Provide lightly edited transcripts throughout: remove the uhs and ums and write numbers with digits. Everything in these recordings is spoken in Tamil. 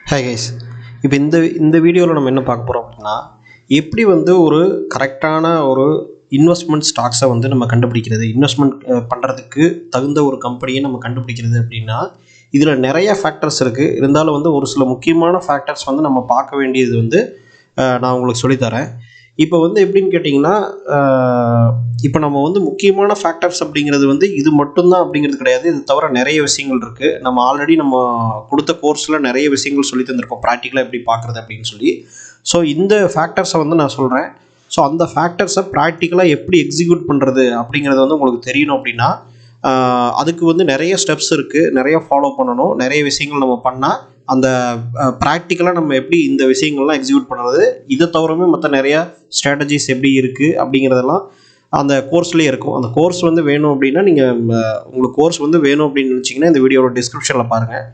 Hi guys. இப்போ இந்த வீடியோவில் நம்ம என்ன பார்க்க போகிறோம் அப்படின்னா, எப்படி வந்து ஒரு கரெக்டான ஒரு இன்வெஸ்ட்மெண்ட் ஸ்டாக்ஸை வந்து நம்ம கண்டுபிடிக்கிறது, இன்வெஸ்ட்மெண்ட் பண்ணுறதுக்கு தகுந்த ஒரு கம்பெனியை நம்ம கண்டுபிடிக்கிறது அப்படின்னா, இதில் நிறைய ஃபேக்டர்ஸ் இருக்குது. இருந்தாலும் வந்து ஒரு சில முக்கியமான ஃபேக்டர்ஸ் வந்து நம்ம பார்க்க வேண்டியது வந்து நான் உங்களுக்கு சொல்லித்தரேன். இப்போ வந்து எப்படின்னு கேட்டிங்கன்னா, இப்போ நம்ம வந்து முக்கியமான ஃபேக்டர்ஸ் அப்படிங்கிறது வந்து இது மட்டும்தான் அப்படிங்கிறது கிடையாது. இது தவிர நிறைய விஷயங்கள் இருக்குது. நம்ம ஆல்ரெடி நம்ம கொடுத்த கோர்ஸில் நிறைய விஷயங்கள் சொல்லி தந்திருக்கோம், ப்ராக்டிக்கலாக எப்படி பார்க்குறது அப்படின்னு சொல்லி. ஸோ இந்த ஃபேக்டர்ஸை வந்து நான் சொல்கிறேன். ஸோ அந்த ஃபேக்டர்ஸை ப்ராக்டிக்கலாக எப்படி எக்ஸிக்யூட் பண்ணுறது அப்படிங்கிறது வந்து உங்களுக்கு தெரியணும் அப்படின்னா, அதுக்கு வந்து நிறைய ஸ்டெப்ஸ் இருக்குது, நிறைய ஃபாலோ பண்ணணும், நிறைய விஷயங்கள் நம்ம பண்ணால் அந்த ப்ராக்டிக்கலாக நம்ம எப்படி இந்த விஷயங்கள்லாம் எக்ஸிக்யூட் பண்ணுறது, இதை தவிரமே மற்ற நிறையா ஸ்ட்ராட்டஜிஸ் எப்படி இருக்குது அப்படிங்கிறதெல்லாம் அந்த கோர்ஸ்லேயே இருக்கும். அந்த கோர்ஸ் வந்து வேணும் அப்படின்னா நீங்கள் உங்களுக்கு கோர்ஸ் வந்து வேணும் அப்படின்னு நினச்சிங்கன்னா இந்த வீடியோட டிஸ்கிரிப்ஷனில் பாருங்கள்.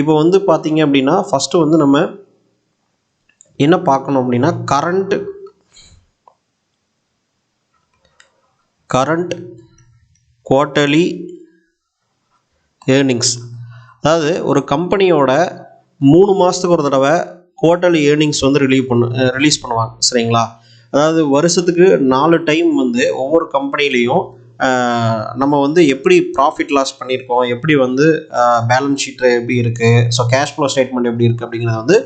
இப்போ வந்து பார்த்தீங்க அப்படின்னா ஃபஸ்ட்டு வந்து நம்ம என்ன பார்க்கணும் அப்படின்னா கரண்ட் குவார்ட்டர்லி ஏர்னிங்ஸ். அதாவது ஒரு கம்பெனியோட 3 மாதத்துக்கு ஒரு தடவை குவார்ட்டர்லி ஏர்னிங்ஸ் வந்து ரிலீஸ் பண்ணுவாங்க, சரிங்களா? அதாவது வருஷத்துக்கு 4 டைம் வந்து ஒவ்வொரு கம்பெனிலையும் நம்ம வந்து எப்படி ப்ராஃபிட் லாஸ் பண்ணியிருக்கோம், எப்படி வந்து பேலன்ஸ் ஷீட் எப்படி இருக்குது, ஸோ கேஷ் ஃப்ளோ ஸ்டேட்மெண்ட் எப்படி இருக்குது அப்படிங்கிறத வந்து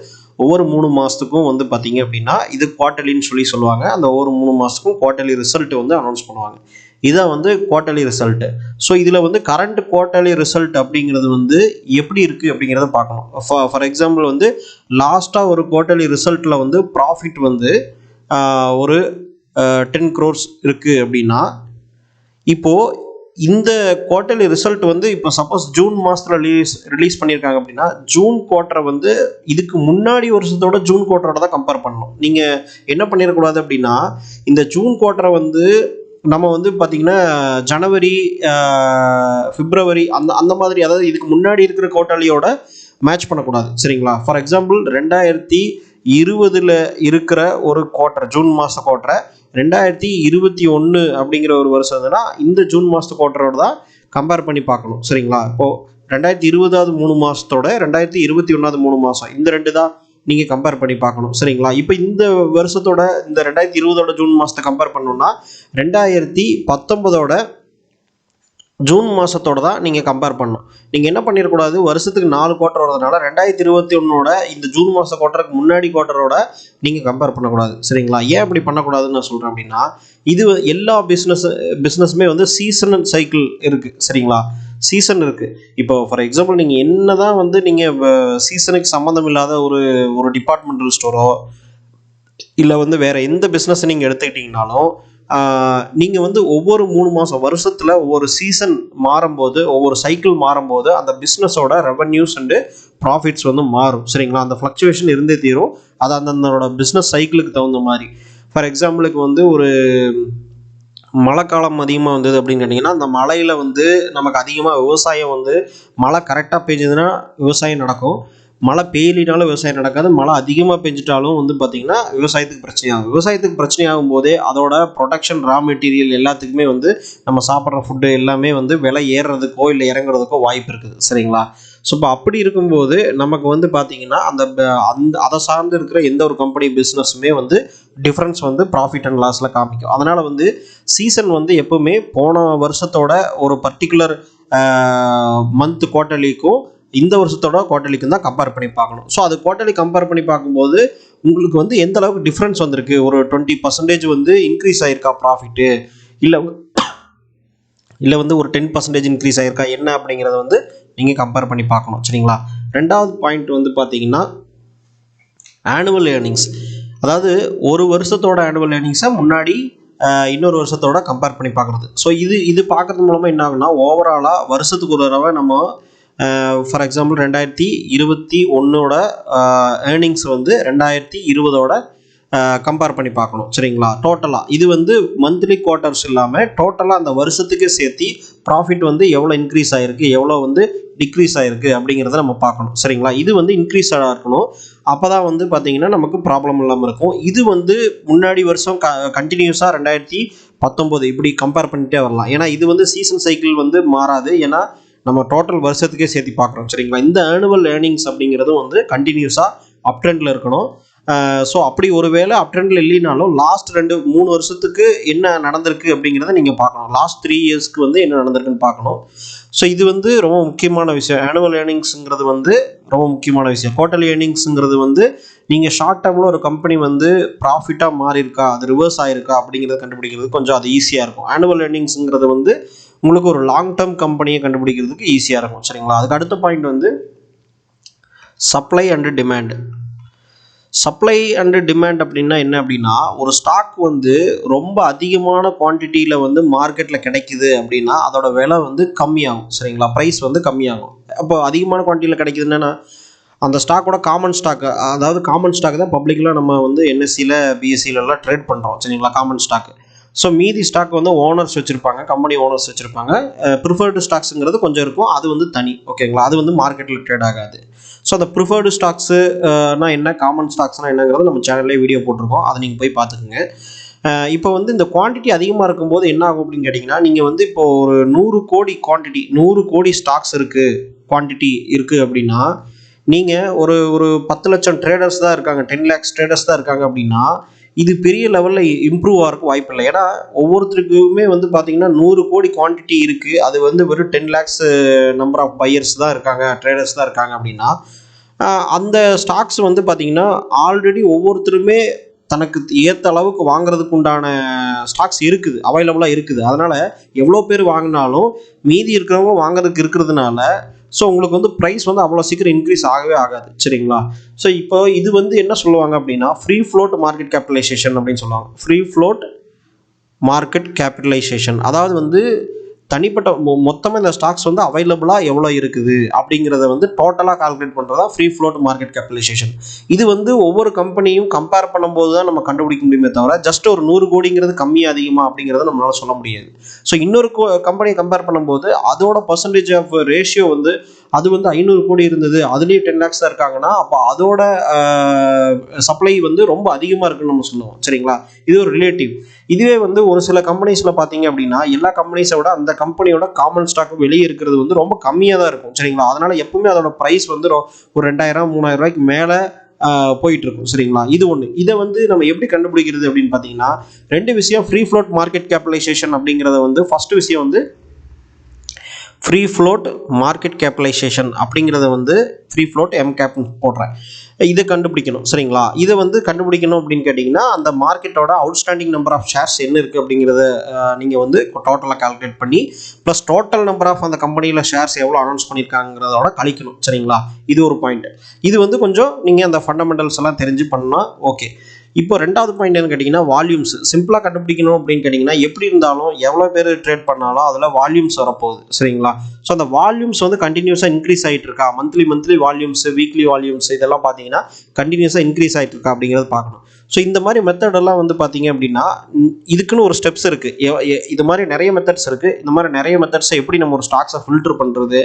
ஒவ்வொரு 3 மாதத்துக்கும் வந்து பார்த்திங்க அப்படின்னா இது குவார்ட்டர்லின்னு சொல்லுவாங்க. அந்த ஒவ்வொரு 3 மாதத்துக்கும் குவார்ட்டர்லி ரிசல்ட் வந்து அனௌன்ஸ் பண்ணுவாங்க. இதான் வந்து குவார்ட்டர்லி ரிசல்ட்டு. ஸோ இதில் வந்து கரண்ட் குவார்ட்டர்லி ரிசல்ட் அப்படிங்கிறது வந்து எப்படி இருக்குது அப்படிங்கிறத பார்க்கணும். ஃபார் எக்ஸாம்பிள் வந்து லாஸ்ட்டாக ஒரு குவார்ட்டர்லி ரிசல்ட்டில் வந்து ப்ராஃபிட் வந்து ஒரு 10 crores இருக்குது அப்படின்னா, இப்போது இந்த குவார்ட்டர்லி ரிசல்ட் வந்து இப்போ சப்போஸ் ஜூன் மாதத்தில் ரிலீஸ் பண்ணியிருக்காங்க அப்படின்னா, ஜூன் குவார்ட்டரை வந்து இதுக்கு முன்னாடி வருஷத்தோட ஜூன் குவார்ட்டரோட தான் கம்பேர் பண்ணணும். நீங்கள் என்ன பண்ணிடக்கூடாது அப்படின்னா, இந்த ஜூன் குவார்ட்டரை வந்து நம்ம வந்து பார்த்திங்கன்னா ஜனவரி, பிப்ரவரி அந்த மாதிரி, அதாவது இதுக்கு முன்னாடி இருக்கிற குவார்ட்டர்லியோட மேட்ச் பண்ணக்கூடாது, சரிங்களா? ஃபார் எக்ஸாம்பிள் 2020 இருக்கிற ஒரு குவார்ட்டர், ஜூன் மாத குவார்ட்டரை 2021 அப்படிங்கிற ஒரு வருஷம் இருந்ததுன்னா இந்த ஜூன் மாதத்து குவார்ட்டரோட தான் கம்பேர் பண்ணி பார்க்கணும், சரிங்களா? இப்போது 2020 3 மாதத்தோட 2021 3 மாதம், இந்த 2 தான் நீங்கள் கம்பேர் பண்ணி பார்க்கணும், சரிங்களா? இப்போ இந்த வருஷத்தோட இந்த 2020 ஜூன் மாதத்தை கம்பேர் பண்ணணும்னா 2019 ஜூன் மாதத்தோட தான் நீங்கள் கம்பேர் பண்ணணும். நீங்கள் என்ன பண்ணிடக்கூடாது, வருஷத்துக்கு 4 குவார்ட்டர் வரதுனால 2021 இந்த ஜூன் மாத குவார்ட்டருக்கு முன்னாடி குவார்ட்டரோட நீங்கள் கம்பேர் பண்ணக்கூடாது, சரிங்களா? ஏன் அப்படி பண்ணக்கூடாதுன்னு நான் சொல்கிறேன் அப்படின்னா, இது எல்லா பிஸ்னஸுமே வந்து சீசனல் சைக்கிள் இருக்குது, சரிங்களா? சீசன் இருக்குது. இப்போ ஃபார் எக்ஸாம்பிள் நீங்கள் என்ன தான் வந்து நீங்கள் சீசனுக்கு சம்மந்தம் இல்லாத ஒரு டிபார்ட்மெண்டல் ஸ்டோரோ இல்லை வந்து வேறு எந்த பிஸ்னஸ் நீங்கள் எடுத்துக்கிட்டிங்கனாலும், நீங்கள் வந்து ஒவ்வொரு 3 மாதம் வருஷத்தில் ஒவ்வொரு சீசன் மாறும்போது, ஒவ்வொரு சைக்கிள் மாறும்போது அந்த பிஸ்னஸோட ரெவன்யூஸ் அண்டு ப்ராஃபிட்ஸ் வந்து மாறும், சரிங்களா? அந்த ஃப்ளக்சுவேஷன் இருந்தே தீரும். அது அந்தந்தோட பிஸ்னஸ் சைக்கிளுக்கு தகுந்த மாதிரி. ஃபார் எக்ஸாம்பிளுக்கு வந்து ஒரு மழை காலம் அதிகமாக வந்தது அப்படின்னு கேட்டிங்கன்னா, அந்த மழையில் வந்து நமக்கு அதிகமாக விவசாயம் வந்து மழை கரெக்டாக பெஞ்சதுன்னா விவசாயம் நடக்கும். மழை பெய்யலினாலும் விவசாயம் நடக்காது. மழை அதிகமாக பெஞ்சிட்டாலும் வந்து பார்த்திங்கன்னா விவசாயத்துக்கு பிரச்சனையாகும். விவசாயத்துக்கு பிரச்சனையாகும் போதே அதோட ப்ரொடக்ஷன், ரா மெட்டீரியல் எல்லாத்துக்குமே வந்து நம்ம சாப்பிட்ற ஃபுட்டு எல்லாமே வந்து விலை ஏறுறதுக்கோ இல்லை இறங்குறதுக்கோ வாய்ப்பு இருக்குது, சரிங்களா? ஸோ இப்போ அப்படி இருக்கும்போது நமக்கு வந்து பார்த்திங்கன்னா அதை சார்ந்து இருக்கிற எந்த ஒரு கம்பெனி பிஸ்னஸுமே வந்து டிஃப்ரென்ஸ் வந்து ப்ராஃபிட் அண்ட் லாஸில் காமிக்கும். அதனால் வந்து சீசன் வந்து எப்போவுமே போன வருஷத்தோட ஒரு பர்டிகுலர் மந்த் குவார்ட்டர்லிக்கும் இந்த வருஷத்தோட குவார்ட்டர்லிக்கும் தான் கம்பேர் பண்ணி பார்க்கணும். ஸோ அது குவார்ட்டர்லி கம்பேர் பண்ணி பார்க்கும்போது உங்களுக்கு வந்து எந்த அளவுக்கு டிஃப்ரென்ஸ் வந்திருக்கு, ஒரு 20% வந்து இன்க்ரீஸ் ஆகிருக்கா ப்ராஃபிட்டு, இல்லை வந்து ஒரு 10% இன்க்ரீஸ் ஆகிருக்கா என்ன அப்படிங்கிறத வந்து நீங்கள் கம்பேர் பண்ணி பார்க்கணும், சரிங்களா? ரெண்டாவது பாயிண்ட் வந்து பார்த்தீங்கன்னா ஆனுவல் ஏர்னிங்ஸ். அதாவது ஒரு வருஷத்தோட ஆனுவல் ஏர்னிங்ஸை முன்னாடி இன்னொரு வருஷத்தோட கம்பேர் பண்ணி பார்க்குறது. ஸோ இது பார்க்குறது மூலமாக என்ன ஆகுனா, ஓவராலாக வருஷத்துக்கு ஒரு தடவை நம்ம ஃபார் எக்ஸாம்பிள் 2021 ஏர்னிங்ஸ் வந்து 2020 கம்பேர் பண்ணி பார்க்கணும், சரிங்களா? டோட்டலாக இது வந்து மந்த்லி குவார்ட்டர்ஸ் இல்லாமல் டோட்டலாக அந்த வருஷத்துக்கு சேர்த்து ப்ராஃபிட் வந்து எவ்வளோ இன்க்ரீஸ் ஆகிருக்கு, எவ்வளோ வந்து டிக்ரீஸ் ஆகிருக்கு அப்படிங்கிறத நம்ம பார்க்கணும், சரிங்களா? இது வந்து இன்க்ரீஸாக இருக்கணும். அப்போ தான் வந்து பார்த்திங்கன்னா நமக்கு ப்ராப்ளம் இல்லாமல் இருக்கும். இது வந்து முன்னாடி வருஷம் கண்டினியூஸாக 2019 இப்படி கம்பேர் பண்ணிகிட்டே வரலாம். ஏன்னா இது வந்து சீசன் சைக்கிள் வந்து மாறாது. ஏன்னா நம்ம டோட்டல் வருஷத்துக்கே சேர்த்து பார்க்குறோம் சரிங்களா. இந்த ஆனுவல் ஏர்னிங்ஸ் அப்படிங்கிறதும் வந்து கண்டினியூஸாக அப் ட்ரெண்டில் இருக்கணும். ஸோ அப்படி ஒரு வேளை அப் ட்ரெண்டில் இல்லைனாலும் லாஸ்ட் 2-3 வருஷத்துக்கு என்ன நடந்திருக்கு அப்படிங்கிறத நீங்கள் பார்க்கணும். லாஸ்ட் 3 இயர்ஸ்க்கு வந்து என்ன நடந்திருக்குன்னு பார்க்கணும். ஸோ இது வந்து ரொம்ப முக்கியமான விஷயம். ஆனுவல் ஏர்னிங்ஸுங்கிறது வந்து ரொம்ப முக்கியமான விஷயம். குவார்ட்டர்லி ஏர்னிங்ஸுங்கிறது வந்து நீங்கள் ஷார்ட் டேர்மில் ஒரு கம்பெனி வந்து ப்ராஃபிட்டாக மாறி இருக்கா, அது ரிவர்ஸ் ஆகிருக்கா அப்படிங்கிறத கண்டுபிடிக்கிறது கொஞ்சம் அது ஈஸியாக இருக்கும். ஆனுவல் ஏர்னிங்ஸுங்கிறது வந்து உங்களுக்கு ஒரு லாங் டேர்ம் கம்பெனியை கண்டுபிடிக்கிறதுக்கு ஈஸியாக இருக்கும் சரிங்களா. அதுக்கு அடுத்த பாயிண்ட் வந்து supply and demand. Supply and demand அப்படின்னா என்ன அப்படின்னா, ஒரு ஸ்டாக் வந்து ரொம்ப அதிகமான குவான்டிட்டியில் வந்து மார்க்கெட்டில் கிடைக்குது அப்படின்னா அதோட விலை வந்து கம்மியாகும் சரிங்களா, ப்ரைஸ் வந்து கம்மியாகும். அப்போ அதிகமான குவான்டிட்டியில் கிடைக்குதுன்னா அந்த ஸ்டாக்கோட காமன் ஸ்டாக்கு, அதாவது காமன் ஸ்டாக் தான் பப்ளிக்கில் நம்ம வந்து என்எஸ்சியில் பிஎஸ்சிலலாம் ட்ரேட் பண்ணுறோம் சரிங்களா, காமன் ஸ்டாக்கு. ஸோ மீதி ஸ்டாக் வந்து ஓனர்ஸ் வச்சுருப்பாங்க, கம்பெனி ஓனர்ஸ் வச்சுருப்பாங்க. ப்ரிஃபர்டு ஸ்டாக்ஸுங்கிறது கொஞ்சம் இருக்கும், அது வந்து தனி ஓகேங்களா, அது வந்து மார்க்கெட்டில் ட்ரேட் ஆகாது. ஸோ அந்த ப்ரிஃபர்டு ஸ்டாக்ஸுனா என்ன, காமன் ஸ்டாக்ஸ்னால் என்னங்கிறது நம்ம சேனல்லே வீடியோ போட்டிருக்கோம், அதை நீங்கள் போய் பார்த்துக்குங்க. இப்போ வந்து இந்த குவான்டிட்டி அதிகமாக இருக்கும்போது என்ன ஆகும் அப்படின்னு கேட்டிங்கன்னா, நீங்கள் வந்து இப்போ ஒரு 100 கோடி குவான்டிட்டி, 100 கோடி ஸ்டாக்ஸ் இருக்குது, குவான்டிட்டி இருக்குது அப்படின்னா, நீங்கள் ஒரு 10 லட்சம் ட்ரேடர்ஸ் தான் இருக்காங்க, 10 lakhs ட்ரேடர்ஸ் தான் இருக்காங்க அப்படின்னா இது பெரிய லெவலில் இம்ப்ரூவ் ஆகிறதுக்கு வாய்ப்பு இல்லை. ஏன்னா ஒவ்வொருத்தருக்குமே வந்து பார்த்தீங்கன்னா 100 கோடி குவான்டிட்டி இருக்குது, அது வந்து வெறும் 10 lakhs நம்பர் ஆஃப் பையர்ஸ் தான் இருக்காங்க, ட்ரேடர்ஸ் தான் இருக்காங்க அப்படின்னா அந்த ஸ்டாக்ஸ் வந்து பார்த்தீங்கன்னா ஆல்ரெடி ஒவ்வொருத்தருமே தனக்கு ஏற்ற அளவுக்கு வாங்குறதுக்கு உண்டான ஸ்டாக்ஸ் இருக்குது, அவைலபிளாக இருக்குது. அதனால் எவ்வளோ பேர் வாங்கினாலும் மீதி இருக்கிறவங்க வாங்குறதுக்கு இருக்கிறதுனால ஸோ உங்களுக்கு வந்து ப்ரைஸ் வந்து அவ்வளோ சீக்கிரம் இன்க்ரீஸ் ஆகவே ஆகாது சரிங்களா. ஸோ இப்போ இது வந்து என்ன சொல்லுவாங்க அப்படின்னா ஃப்ரீ ஃப்ளோட் மார்க்கெட் கேபிட்டலைசேஷன் அப்படின்னு சொல்லுவாங்க. ஃப்ரீ ஃப்ளோட் மார்க்கெட் கேபிட்டலைசேஷன், அதாவது வந்து தனிப்பட்ட மொத்தமாக இந்த ஸ்டாக்ஸ் வந்து அவைலபிளாக எவ்வளோ இருக்குது அப்படிங்கிறத வந்து டோட்டலாக கால்குலேட் பண்ணுறதா ஃப்ரீ ஃப்ளோட் மார்க்கெட் கேபிட்டலைசேஷன். இது வந்து ஒவ்வொரு கம்பெனியும் கம்பேர் பண்ணும்போது தான் நம்ம கண்டுபிடிக்க முடியுமே தவிர ஜஸ்ட் ஒரு 100 கோடிங்கிறது கம்மியாக அதிகமாக அப்படிங்கிறத நம்மளால சொல்ல முடியாது. ஸோ இன்னொரு கம்பெனியை கம்பேர் பண்ணும்போது அதோட பர்சன்டேஜ் ஆஃப் ரேஷியோ வந்து அது வந்து 500 கோடி இருந்தது, அதுலேயே 10 lakhs தான் இருக்காங்கன்னா அப்போ அதோட சப்ளை வந்து ரொம்ப அதிகமாக இருக்குன்னு நம்ம சொல்லுவோம் சரிங்களா. இது ஒரு ரிலேட்டிவ். இதுவே வந்து ஒரு சில கம்பெனிஸில் பார்த்தீங்க அப்படின்னா எல்லா கம்பெனிஸை விட அந்த கம்பெனியோட காமன் ஸ்டாக் வெளியே இருக்கிறது வந்து ரொம்ப கம்மியாக தான் இருக்கும் சரிங்களா. அதனால எப்பவுமே அதோட ப்ரைஸ் வந்து ஒரு 2000-3000 ரூபாய்க்கு மேலே போயிட்டு இருக்கும் சரிங்களா. இது ஒன்று. இதை வந்து நம்ம எப்படி கண்டுபிடிக்கிறது அப்படின்னு பார்த்தீங்கன்னா 2 விஷயம். ஃப்ரீ ஃப்ளோட் மார்க்கெட் கேபிட்டலைசேஷன் அப்படிங்கிறத வந்து ஃபர்ஸ்ட் விஷயம் வந்து ஃப்ரீ ஃப்ளோட் மார்க்கெட் கேபிட்டலைசேஷன் அப்படிங்கிறத வந்து ஃப்ரீ ஃப்ளோட் எம்கேப்னு போடுறேன். இதை கண்டுபிடிக்கணும் சரிங்களா. இதை வந்து கண்டுபிடிக்கணும் அப்படின்னு கேட்டிங்கன்னா அந்த மார்க்கெட்டோட அவுட்ஸ்டாண்டிங் நம்பர் ஆஃப் ஷேர்ஸ் என்ன இருக்குது அப்படிங்கிறத நீங்கள் வந்து டோட்டலாக கால்குலேட் பண்ணி ப்ளஸ் டோட்டல் நம்பர் ஆஃப் அந்த கம்பெனியில் ஷேர்ஸ் எவ்வளோ அனௌன்ஸ் பண்ணியிருக்காங்கிறதோட கழிக்கணும் சரிங்களா. இது ஒரு பாயிண்ட். இது வந்து கொஞ்சம் நீங்கள் அந்த ஃபண்டமெண்டல்ஸ் எல்லாம் தெரிஞ்சு பண்ணால் ஓகே. இப்போ 2வது பாயிண்ட் என்ன கேட்டிங்கன்னா வால்யூம்ஸ். சிம்பிளாக கண்டுபிடிக்கணும் அப்படின்னு கேட்டிங்கன்னா எப்படி இருந்தாலும் எவ்வளோ பேர் ட்ரேட் பண்ணாலும் அதில் வால்யூம்ஸ் வரப்போகுது சரிங்களா. ஸோ அந்த வால்யூம்ஸ் வந்து கண்டினியூஸாக இன்க்ரீஸ் ஆகிட்டு இருக்கா, மந்த்லி வால்யூம்ஸ், வீக்லி வால்யூம்ஸ் இதெல்லாம் பார்த்தீங்கன்னா கண்டினியூஸாக இன்க்ரீஸ் ஆகிட்டு இருக்கா அப்படிங்கிறது பார்க்கணும். ஸோ இந்த மாதிரி மெத்தடெல்லாம் வந்து பார்த்தீங்க அப்படின்னா இதுக்குன்னு ஒரு ஸ்டெப்ஸ் இருக்குது. இது மாதிரி நிறைய மெத்தட்ஸ் இருக்குது. இந்த மாதிரி நிறைய மெத்தட்ஸை எப்படி நம்ம ஒரு ஸ்டாக்ஸை ஃபில்டர் பண்ணுறது,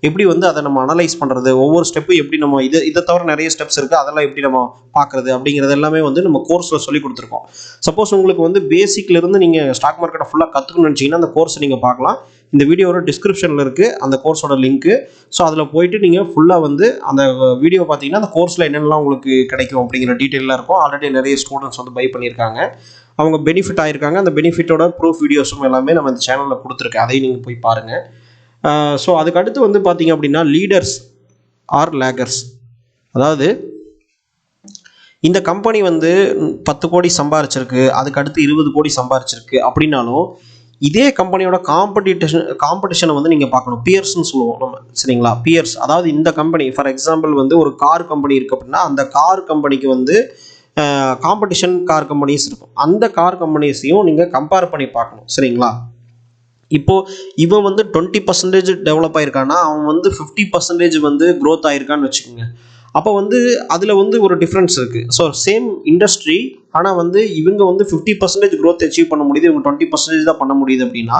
எப்படி வந்து அதை நம்ம அனலைஸ் பண்ணுறது, ஒவ்வொரு ஸ்டெப்பும் எப்படி நம்ம இதை தவிர நிறைய ஸ்டெப்ஸ் இருக்குது, அதெல்லாம் எப்படி நம்ம பார்க்குறது அப்படிங்கிறது எல்லாமே வந்து நம்ம கோர்ஸில் சொல்லி கொடுத்துருக்கோம். சப்போஸ் உங்களுக்கு வந்து பேசிக்லேருந்து நீங்கள் ஸ்டாக் மார்க்கெட்டை ஃபுல்லாக கற்றுக்கணும்னு நினச்சிங்கன்னா அந்த கோர்ஸை நீங்கள் பார்க்கலாம். இந்த வீடியோவோட டிஸ்கிரிப்ஷனில் இருக்குது அந்த கோர்ஸோட லிங்க்கு. ஸோ அதில் போயிட்டு நீங்கள் ஃபுல்லாக வந்து அந்த வீடியோ பார்த்தீங்கன்னா அந்த கோர்ஸில் என்னென்னலாம் உங்களுக்கு கிடைக்கும் அப்படிங்கிற டீட்டெயிலாக இருக்கும். ஆல்ரெடி நிறைய ஸ்டூடெண்ட்ஸ் வந்து பை பண்ணியிருக்காங்க, அவங்க பெனிஃபிட் ஆகிருக்காங்க. அந்த பெனிஃபிட்டோட ப்ரூஃப் வீடியோஸும் எல்லாமே நம்ம இந்த சேனலில் கொடுத்துருக்கேன், அதையும் நீங்கள் போய் பாருங்கள். ஸோ அதுக்கு அடுத்து வந்து பார்த்தீங்க அப்படின்னா லீடர்ஸ் ஆர் லேகர்ஸ். அதாவது இந்த கம்பெனி வந்து 10 கோடி சம்பாரிச்சிருக்கு, அதுக்கு அடுத்து 20 கோடி சம்பாரிச்சிருக்கு அப்படின்னாலும் இதே கம்பெனியோட காம்படிஷனை வந்து நீங்கள் பார்க்கணும். பியர்ஸ்ன்னு சொல்லுவோம் நம்ம சரிங்களா. பியர்ஸ் அதாவது இந்த கம்பெனி ஃபார் எக்ஸாம்பிள் வந்து ஒரு கார் கம்பெனி இருக்குது அப்படின்னா அந்த கார் கம்பெனிக்கு வந்து காம்படிஷன் கார் கம்பெனிஸ் இருக்கும். அந்த கார் கம்பெனிஸையும் நீங்கள் கம்பேர் பண்ணி பார்க்கணும் சரிங்களா. இப்போது இவன் வந்து 20% டெவலப் ஆகிருக்கான்னா அவன் வந்து 50% வந்து க்ரோத் ஆகிருக்கான்னு வச்சுக்கோங்க. அப்போ வந்து அதில் வந்து ஒரு டிஃப்ரென்ஸ் இருக்குது. ஸோ சேம் இண்டஸ்ட்ரி ஆனால் வந்து இவங்க வந்து 50% க்ரோத் அச்சீவ் பண்ண முடியுது, இவங்க 20% தான் பண்ண முடியுது அப்படின்னா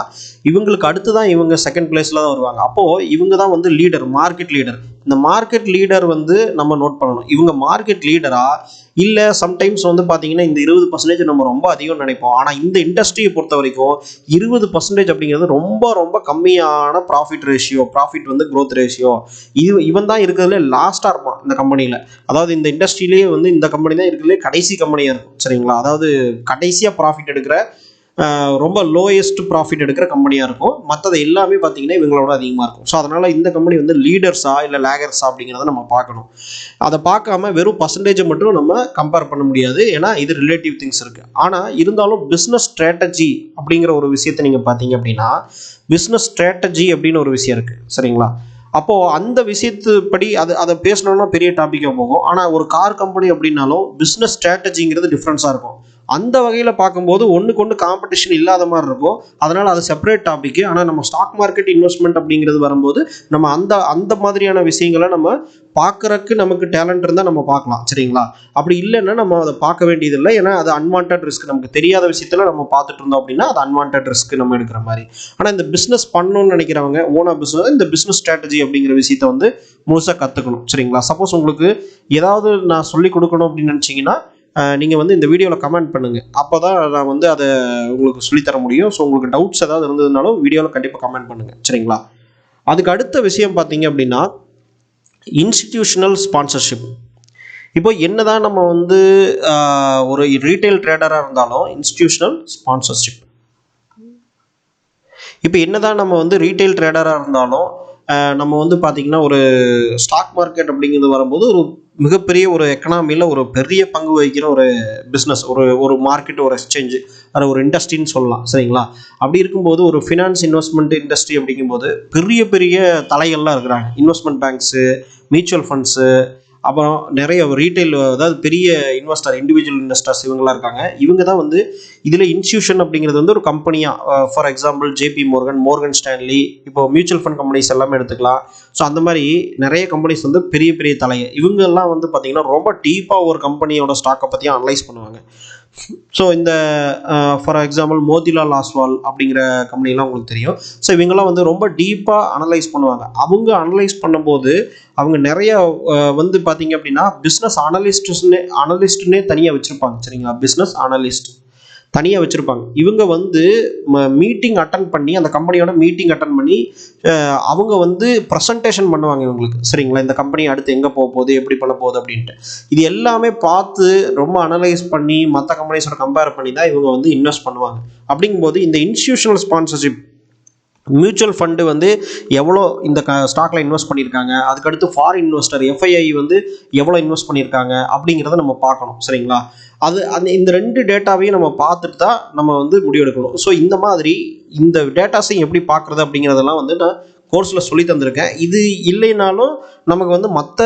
இவங்களுக்கு அடுத்து தான் இவங்க செகண்ட் பிளேஸில் தான் வருவாங்க. அப்போது இவங்க தான் வந்து லீடர், மார்க்கெட் லீடர். இந்த மார்க்கெட் லீடர் வந்து நம்ம நோட் பண்ணணும். இவங்க மார்க்கெட் லீடரா இல்லை சம்டைம்ஸ் வந்து பார்த்தீங்கன்னா இந்த 20% நம்ம ரொம்ப அதிகம் நினைப்போம். ஆனால் இந்த இண்டஸ்ட்ரியை பொறுத்த வரைக்கும் 20% அப்படிங்கிறது ரொம்ப ரொம்ப கம்மியான ப்ராஃபிட் ரேஷியோ, ப்ராஃபிட் வந்து க்ரோத் ரேஷியோ. இவன் தான் இருக்கிறதுல லாஸ்ட்டாக இருப்பான் இந்த கம்பெனியில். அதாவது இந்த இண்டஸ்ட்ரியிலேயே வந்து இந்த கம்பெனி தான் இருக்கிறதுலே கடைசி கம்பெனியாக இருக்கும். சரிங்களா? அதாவது கடைசியாக ப்ராஃபிட் எடுக்கிற ரொம்ப லோயஸ்ட் ப்ராஃபிட் எடுக்கிற கம்பெனியாக இருக்கும். மற்றது எல்லாமே பார்த்தீங்கன்னா இவங்களோட அதிகமாக இருக்கும். ஸோ அதனால் இந்த கம்பெனி வந்து லீடர்ஸா இல்லை லேகர்ஸா அப்படிங்கிறத நம்ம பார்க்கணும். அதை பார்க்காம வெறும் பர்சன்டேஜை மட்டும் நம்ம கம்பேர் பண்ண முடியாது. ஏன்னா இது ரிலேட்டிவ் திங்ஸ் இருக்குது. ஆனால் இருந்தாலும் பிஸ்னஸ் ஸ்ட்ராட்டஜி அப்படிங்கிற ஒரு விஷயத்தை நீங்கள் பார்த்தீங்க அப்படின்னா பிஸ்னஸ் ஸ்ட்ராட்டஜி அப்படின்னு ஒரு விஷயம் இருக்குது. சரிங்களா? அப்போது அந்த விஷயத்துப்படி அதை பேசணும்னா பெரிய டாப்பிக்காக போகும். ஆனால் ஒரு கார் கம்பெனி அப்படின்னாலும் பிஸ்னஸ் ஸ்ட்ராட்டஜிங்கிறது டிஃப்ரென்ஸாக இருக்கும். அந்த வகையில் பார்க்கும்போது ஒன்றுக்கு ஒன்று காம்படிஷன் இல்லாத மாதிரி இருக்கும். அதனால் அது செப்பரேட் டாபிக். ஆனால் நம்ம ஸ்டாக் மார்க்கெட் இன்வெஸ்ட்மெண்ட் அப்படிங்கிறது வரும்போது நம்ம அந்த மாதிரியான விஷயங்களை நம்ம பார்க்குறக்கு நமக்கு டேலண்ட் இருந்தால் நம்ம பார்க்கலாம். சரிங்களா? அப்படி இல்லைன்னா நம்ம அதை பார்க்க வேண்டியதில்லை. ஏன்னா அது அன்வான்ட் ரிஸ்க். நமக்கு தெரியாத விஷயத்தில் நம்ம பார்த்துட்டு இருந்தோம் அப்படின்னா அது அன்வான்ட் ரிஸ்க் நம்ம எடுக்கிற மாதிரி. ஆனால் இந்த பிஸ்னஸ் பண்ணணும்னு நினைக்கிறவங்க ஓனா பிஸ்னஸ் இந்த பிஸ்னஸ் ஸ்ட்ராட்டஜி அப்படிங்கிற விஷயத்தை வந்து முழுசாக கற்றுக்கணும். சரிங்களா? சப்போஸ் உங்களுக்கு ஏதாவது நான் சொல்லிக் கொடுக்கணும் அப்படின்னு நினச்சிங்கன்னா நீங்கள் வந்து இந்த வீடியோவில் கமெண்ட் பண்ணுங்கள். அப்போ தான் நான் வந்து அதை உங்களுக்கு சொல்லித்தர முடியும். ஸோ உங்களுக்கு டவுட்ஸ் ஏதாவது இருந்ததுனாலும் வீடியோவில் கண்டிப்பாக கமெண்ட் பண்ணுங்கள். சரிங்களா? அதுக்கு அடுத்த விஷயம் பார்த்தீங்க அப்படின்னா இன்ஸ்டிடியூஷனல் ஸ்பான்சர்ஷிப். இப்போ என்னதான் நம்ம வந்து ஒரு ரீட்டைல் ட்ரேடராக இருந்தாலும் இன்ஸ்டிடியூஷனல் ஸ்பான்சர்ஷிப். இப்போ என்னதான் நம்ம வந்து ரீட்டைல் ட்ரேடராக இருந்தாலும் நம்ம வந்து பார்த்திங்கன்னா ஒரு ஸ்டாக் மார்க்கெட் அப்படிங்கிறது வரும்போது ஒரு மிகப்பெரிய ஒரு எக்கனாமியில் ஒரு பெரிய பங்கு வகிக்கிற ஒரு பிஸ்னஸ், ஒரு மார்க்கெட், ஒரு எக்ஸ்சேஞ்சு, அது ஒரு இண்டஸ்ட்ரின்னு சொல்லலாம். சரிங்களா? அப்படி இருக்கும்போது ஒரு ஃபினான்ஸ் இன்வெஸ்ட்மெண்ட் இண்டஸ்ட்ரி அப்படிங்கும்போது பெரிய பெரிய தலைகள்லாம் இருக்கிறாங்க. இன்வெஸ்ட்மெண்ட் பேங்க்ஸு, மியூச்சுவல் ஃபண்ட்ஸு, அப்புறம் நிறைய ரீட்டைல், அதாவது பெரிய இன்வெஸ்டர், இண்டிவிஜுவல் இன்வெஸ்டர்ஸ் இவங்களாம் இருக்காங்க. இவங்க தான் வந்து இதில் இன்ஸ்டியூஷன் அப்படிங்கிறது வந்து ஒரு கம்பெனியாக, for example JP Morgan, Morgan Stanley, இப்போ மியூச்சுவல் ஃபண்ட் கம்பெனிஸ் எல்லாமே எடுத்துக்கலாம். ஸோ அந்த மாதிரி நிறைய கம்பெனிஸ் வந்து பெரிய பெரிய தலையை இவங்கெல்லாம் வந்து பார்த்திங்கன்னா ரொம்ப டீப்பாக ஒரு கம்பெனியோட ஸ்டாக்கை பற்றியும் அனலைஸ் பண்ணுவாங்க. ஸோ இந்த ஃபார் எக்ஸாம்பிள் மோதிலால் ஆஸ்வால் அப்படிங்கிற கம்பெனிலாம் உங்களுக்கு தெரியும். ஸோ இவங்கெல்லாம் வந்து ரொம்ப டீப்பாக அனலைஸ் பண்ணுவாங்க. அவங்க அனலைஸ் பண்ணும்போது அவங்க நிறைய வந்து பார்த்தீங்க அப்படின்னா பிஸ்னஸ் அனலிஸ்ட்னே தனியாக வச்சுருப்பாங்க. சரிங்களா? பிஸ்னஸ் அனலிஸ்ட் தனியாக வச்சுருப்பாங்க. இவங்க வந்து மீட்டிங் அட்டன் பண்ணி அந்த கம்பெனியோட மீட்டிங் அட்டன் பண்ணி அவங்க வந்து ப்ரெசன்டேஷன் பண்ணுவாங்க இவங்களுக்கு. சரிங்களா? இந்த கம்பெனி அடுத்து எங்கே போக போகுது, எப்படி பண்ண போகுது அப்படின்ட்டு இது எல்லாமே பார்த்து ரொம்ப அனலைஸ் பண்ணி மற்ற கம்பெனிஸோட கம்பேர் பண்ணி தான் இவங்க வந்து இன்வெஸ்ட் பண்ணுவாங்க. அப்படிங்கும்போது இந்த இன்ஸ்டிடியூஷனல் ஸ்பான்சர்ஷிப், மியூச்சுவல் ஃபண்டு வந்து எவ்வளோ இந்த ஸ்டாக்ல இன்வெஸ்ட் பண்ணியிருக்காங்க, அதுக்கடுத்து ஃபாரின் இன்வெஸ்டர் எஃப்ஐஐ வந்து எவ்வளோ இன்வெஸ்ட் பண்ணியிருக்காங்க அப்படிங்கிறத நம்ம பார்க்கணும். சரிங்களா? இந்த 2 டேட்டாவையும் நம்ம பார்த்துட்டு தான் நம்ம வந்து முடிவெடுக்கணும். ஸோ இந்த மாதிரி இந்த டேட்டாஸையும் எப்படி பார்க்குறது அப்படிங்கிறதெல்லாம் வந்து நான் கோர்ஸில் சொல்லி தந்திருக்கேன். இது இல்லைனாலும் நமக்கு வந்து மற்ற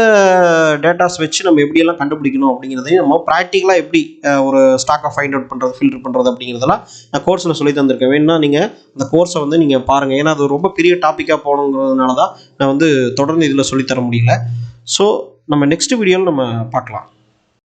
டேட்டாஸ் வச்சு நம்ம எப்படியெல்லாம் கண்டுபிடிக்கணும் அப்படிங்கிறதையும் நம்ம ப்ராக்டிக்கலாக எப்படி ஒரு ஸ்டாக்கை ஃபைண்ட் அவுட் பண்ணுறது, ஃபில்டர் பண்ணுறது அப்படிங்கிறதெல்லாம் நான் கோர்ஸில் சொல்லி தந்திருக்கேன். வேணும்னா நீங்கள் அந்த கோர்ஸை வந்து நீங்கள் பாருங்கள். ஏன்னா அது ரொம்ப பெரிய டாப்பிக்காக போகணுங்கிறதுனால தான் நான் வந்து தொடர்ந்து இதில் சொல்லித்தர முடியல. ஸோ நம்ம நெக்ஸ்ட் வீடியோவில் நம்ம பார்க்கலாம்.